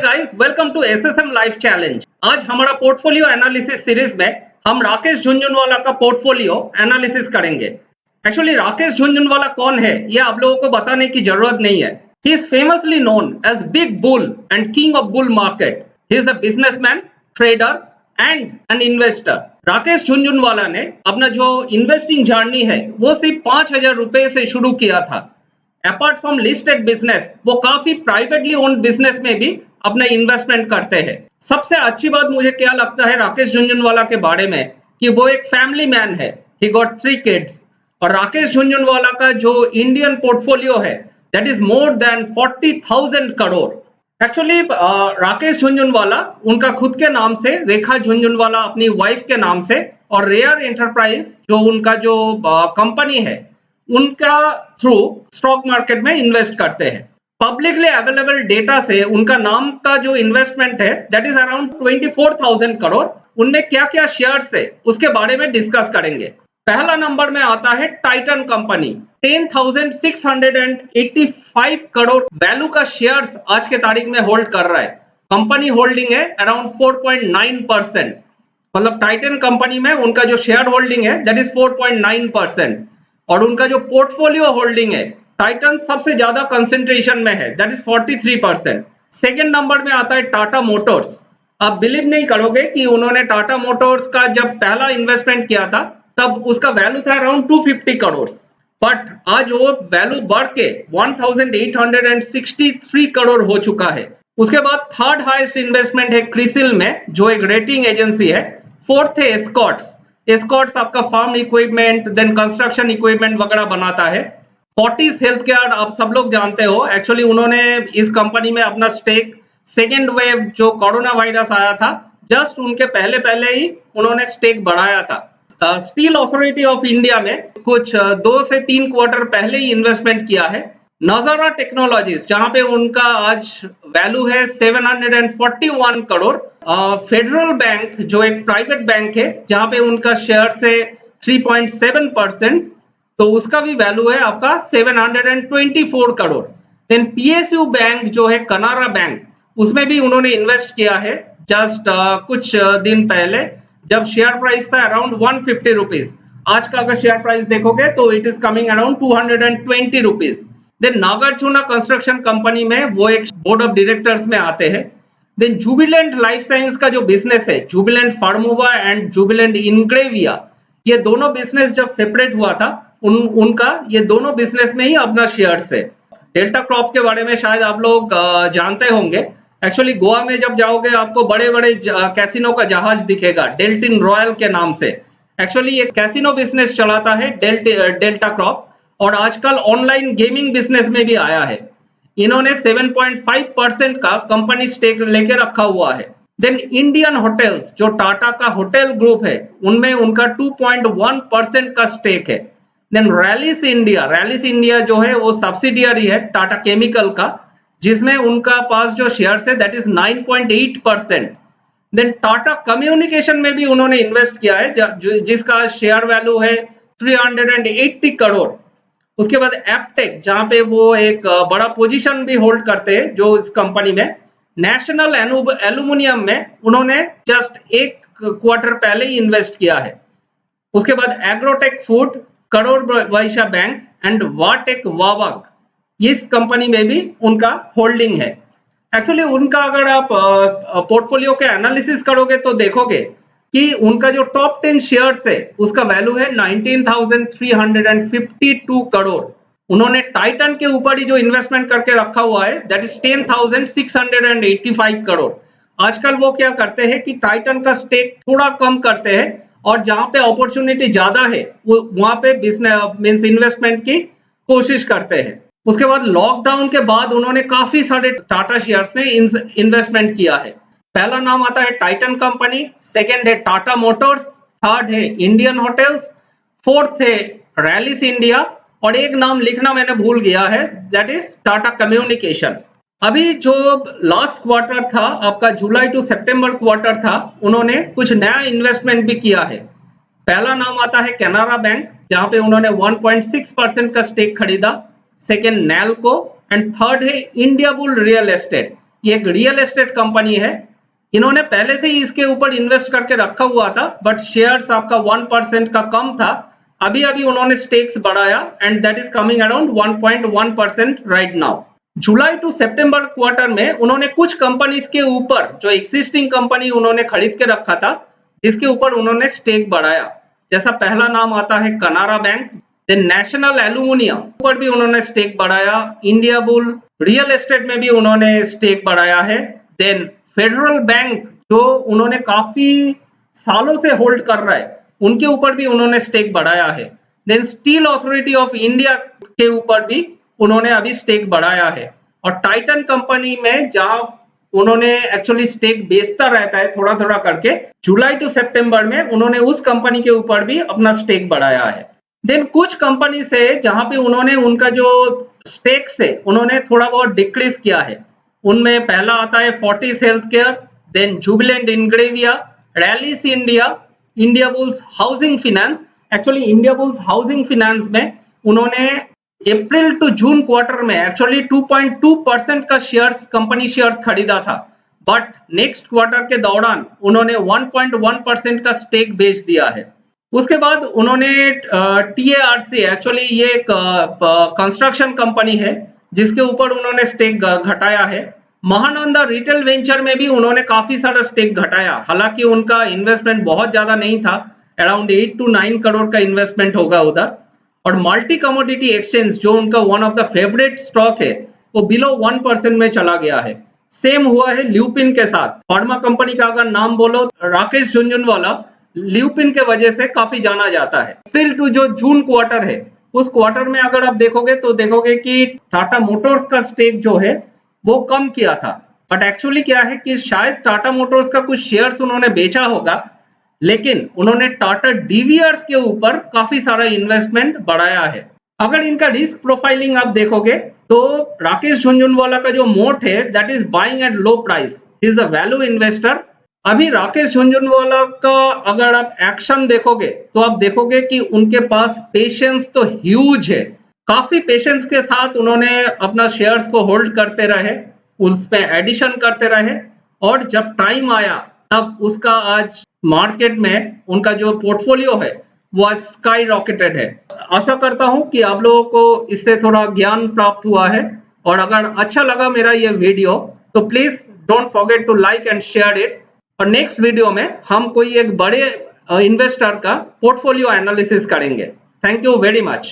Guys, welcome to SSM life challenge. आज हमारा portfolio analysis series में हम राकेश झुनझुनवाला का पोर्टफोलियो एनालिसिस करेंगे। एक्चुअली राकेश झुनझुनवाला कौन है ये आप लोगों को बताने की जरूरत नहीं है। He is famously known as big bull and king of bull market. He is a businessman, trader and an investor. Rakesh Jhunjhunwala ने अपना जो इन्वेस्टिंग जर्नी है वो सिर्फ 5,000 रुपए से शुरू किया था। अपार्ट फ्रॉम लिस्टेड बिजनेस वो काफी प्राइवेटली ओन्ड बिजनेस में भी अपना इन्वेस्टमेंट करते हैं। सबसे अच्छी बात मुझे क्या लगता है राकेश झुनझुनवाला के बारे में कि वो एक फैमिली मैन है। ही गॉट 3 किड्स और राकेश झुनझुनवाला का जो इंडियन पोर्टफोलियो है that is more than 40,000 crore. Actually Rakesh Jhunjhunwala उनका खुद के नाम से, रेखा झुनझुनवाला अपनी वाइफ के नाम से और रेयर एंटरप्राइज जो उनका जो कंपनी है उनका थ्रू स्टॉक मार्केट में इन्वेस्ट करते हैं। पब्लिकली अवेलेबल डेटा से उनका नाम का जो इन्वेस्टमेंट है दैट इज अराउंड 24,000 करोड़। उनमें क्या क्या शेयर्स है उसके बारे में डिस्कस करेंगे। पहला नंबर में आता है टाइटन कंपनी। 10,685 करोड़ वैल्यू का शेयर्स आज के तारीख में होल्ड कर रहा है। कंपनी होल्डिंग है अराउंड 4.9%। मतलब टाइटन कंपनी में उनका जो शेयर होल्डिंग है दैट इज 4.9% और उनका जो पोर्टफोलियो होल्डिंग है टाइटन सबसे ज्यादा कंसेंट्रेशन में है दैट इज 43%। सेकेंड नंबर में आता है टाटा मोटर्स। आप बिलीव नहीं करोगे कि उन्होंने टाटा मोटर्स का जब पहला इन्वेस्टमेंट किया था तब उसका वैल्यू था अराउंड 250 करोड़, बट आज वो वैल्यू बढ़ के 1,863 करोड़ हो चुका है। उसके बाद थर्ड हाईएस्ट इन्वेस्टमेंट है क्रिसिल में जो एक रेटिंग एजेंसी है। फोर्थ है एस्कॉर्ट्स। एस्कॉर्ट्स आपका farm equipment then construction equipment वगैरह बनाता है। फोर्टिस हेल्थ केयर आप सब लोग जानते हो। एक्चुअली उन्होंने इस कंपनी में अपना स्टेक सेकेंड वेव जो कोरोना वायरस आया था जस्ट उनके पहले पहले ही उन्होंने स्टेक बढ़ाया था। स्टील अथॉरिटी ऑफ इंडिया में कुछ 2 से 3 क्वार्टर पहले ही इन्वेस्टमेंट किया है। नजारा टेक्नोलॉजीज जहां पे उनका आज वैल्यू है 741 करोड़। फेडरल बैंक जो एक प्राइवेट बैंक है जहां पे उनका शेयर है 3.7%, तो उसका भी वैल्यू है आपका 724 करोड़। देन पीएसयू बैंक जो है कनारा बैंक, उसमें भी उन्होंने इन्वेस्ट किया है जस्ट कुछ दिन पहले जब शेयर प्राइस था अराउंड 150 रुपीज। आज का अगर शेयर प्राइस देखोगे तो it is coming around 220 rupees. Then Nagarjuna construction company में वो एक बोर्ड ऑफ डायरेक्टर्स में आते हैं। देन जुबिलेंट लाइफ साइंस का जो बिजनेस है, जुबिलेंट फार्मोवा एंड जुबिलेंट इनग्रेविया, ये दोनों बिजनेस जब सेपरेट हुआ था उनका ये दोनों बिजनेस में ही अपना शेयर्स है। डेल्टा क्रॉप के बारे में शायद आप लोग जानते होंगे। एक्चुअली गोवा में जब जाओगे आपको बड़े बड़े कैसीनो का जहाज दिखेगा डेल्टिन रॉयल के नाम से। एक्चुअली ये कैसीनो बिजनेस चलाता है डेल्टा क्रॉप और आजकल ऑनलाइन गेमिंग बिजनेस में भी आया है। इन्होंने 7.5% का कंपनी स्टेक लेके रखा हुआ है। देन इंडियन होटल्स जो टाटा का होटल ग्रुप है उनमें उनका 2.1% का स्टेक है। देन रैलिस इंडिया जो है वो सब्सिडियरी है टाटा केमिकल का जिसमें उनका पास जो शेयर्स है that is 9.8%। Then Tata communication में भी उन्होंने इन्वेस्ट किया है जिसका शेयर वैल्यू है 380 करोड़। उसके बाद एपटेक जहां पे वो एक बड़ा पोजीशन भी होल्ड करते हैं जो इस कंपनी में। नेशनल एल्यूमिनियम में उन्होंने जस्ट 1 क्वार्टर पहले ही इन्वेस्ट किया है। उसके बाद agrotech food, crore Vysya bank and वाटेक वावक, इस कंपनी में भी उनका होल्डिंग है। एक्चुअली उनका अगर आप पोर्टफोलियो के एनालिसिस करोगे तो देखोगे कि उनका जो टॉप 10 शेयर्स है उसका वैल्यू है 19,352 करोड़। उन्होंने टाइटन के ऊपर ही जो इन्वेस्टमेंट करके रखा हुआ है दैट इज 10,685 करोड़। आजकल वो क्या करते हैं कि टाइटन का स्टेक थोड़ा कम करते हैं और जहां पे अपॉर्चुनिटी ज्यादा है वो वहां पे बिजनेस मींस इन्वेस्टमेंट की कोशिश करते हैं। उसके बाद लॉकडाउन के बाद उन्होंने काफी सारे टाटा शेयर्स में इन्वेस्टमेंट किया है। पहला नाम आता है टाइटन कंपनी, सेकंड है टाटा मोटर्स, थर्ड है इंडियन होटल्स, फोर्थ है रैलिस इंडिया और एक नाम लिखना मैंने भूल गया है दैट इज टाटा कम्युनिकेशन। अभी जो लास्ट क्वार्टर था आपका जुलाई टू सितंबर क्वार्टर था, उन्होंने कुछ नया इन्वेस्टमेंट भी किया है। पहला नाम आता है कैनरा बैंक जहां पे उन्होंने 1.6% का स्टेक खरीदा, सेकेंड नैल्को एंड थर्ड है इंडिया बुल रियल एस्टेट। ये एक रियल एस्टेट कंपनी है। इन्होंने पहले से ही इसके ऊपर इन्वेस्ट करके रखा हुआ था, बट शेयर्स आपका 1% का कम था। अभी अभी उन्होंने स्टेक्स बढ़ाया and that is coming around 1.1% right now. जुलाई टू सितंबर क्वार्टर में उन्होंने कुछ कंपनीज के ऊपर, जो एग्जिस्टिंग कंपनी उन्होंने खरीद के रखा था, जिसके ऊपर उन्होंने स्टेक बढ़ाया। जैसा पहला नाम आता है कनारा बैंक, देन नेशनल एल्यूमिनियम ऊपर भी उन्होंने स्टेक बढ़ाया, इंडिया बुल रियल एस्टेट में भी उन्होंने स्टेक बढ़ाया है, देन फेडरल बैंक जो उन्होंने काफी सालों से होल्ड कर रहा है, उनके ऊपर भी उन्होंने स्टेक बढ़ाया है, then steel authority of India के ऊपर भी उन्होंने अभी स्टेक बढ़ाया है, और टाइटन कंपनी में जहां उन्होंने एक्चुअली स्टेक बेचता रहता है थोड़ा थोड़ा करके, जुलाई टू सितंबर में उन्होंने उस कंपनी के ऊपर भी अपना स्टेक बढ़ाया है। देन कुछ कंपनी से जहां पे उन्होंने उनका जो स्टेक से उन्होंने थोड़ा बहुत डिक्रीज किया है, उनमें पहला आता है Fortis health care, then Jubilant Ingrevia, Rallis India, Indiabulls housing finance. Actually Indiabulls housing finance में उन्होंने अप्रैल टू जून क्वार्टर में एक्चुअली 2.2% का शेयर्स, कंपनी शेयर्स खरीदा था, बट नेक्स्ट क्वार्टर के दौरान उन्होंने 1.1% का स्टेक बेच दिया है। उसके बाद उन्होंने TARC, एक्चुअली ये एक कंस्ट्रक्शन कंपनी है जिसके ऊपर उन्होंने स्टेक घटाया है। महानंदा रिटेल वेंचर में भी उन्होंने काफी सारा स्टेक घटाया, हालांकि उनका इन्वेस्टमेंट बहुत ज्यादा नहीं था, अराउंड 8 to 9 करोड़ का इन्वेस्टमेंट होगा उधर। और मल्टी कमोडिटी एक्सचेंज जो उनका one of the favourite stock है, वो बिलो 1% में चला गया है। सेम हुआ है ल्यूपिन के साथ। फार्मा कंपनी का अगर नाम बोलो, राकेश झुनझुनवाला ल्यूपिन के वजह से काफी जाना जाता है। अप्रैल टू जो जून क्वार्टर है, उस क्वार्टर में अगर आप देखोगे तो देखोगे कि टाटा मोटर्स का स्टेक जो है वो कम किया था, बट एक्चुअली क्या है कि शायद टाटा मोटर्स का कुछ शेयर्स उन्होंने बेचा होगा, लेकिन उन्होंने टाटा डीवीआरस के ऊपर काफी सारा इन्वेस्टमेंट बढ़ाया है। अगर इनका रिस्क प्रोफाइलिंग आप देखोगे तो राकेश झुनझुनवाला का जो मोट है, that is buying at low price, is a value investor. अभी राकेश झुनझुनवाला का अगर आप एक्शन देखोगे तो आप देखोगे कि उनके पास पेशेंस तो ह्यूज है, काफी पेशेंस के साथ उन्होंने अपना शेयर्स को होल्ड करते रहे, उसमें एडिशन करते रहे, और जब टाइम आया तब उसका आज मार्केट में उनका जो पोर्टफोलियो है वो आज स्काई रॉकेटेड है। आशा करता हूं कि आप लोगों को इससे थोड़ा ज्ञान प्राप्त हुआ है, और अगर अच्छा लगा मेरा ये वीडियो तो please don't forget to like and share it. और नेक्स्ट वीडियो में हम कोई एक बड़े इन्वेस्टर का पोर्टफोलियो एनालिसिस करेंगे। Thank you very much.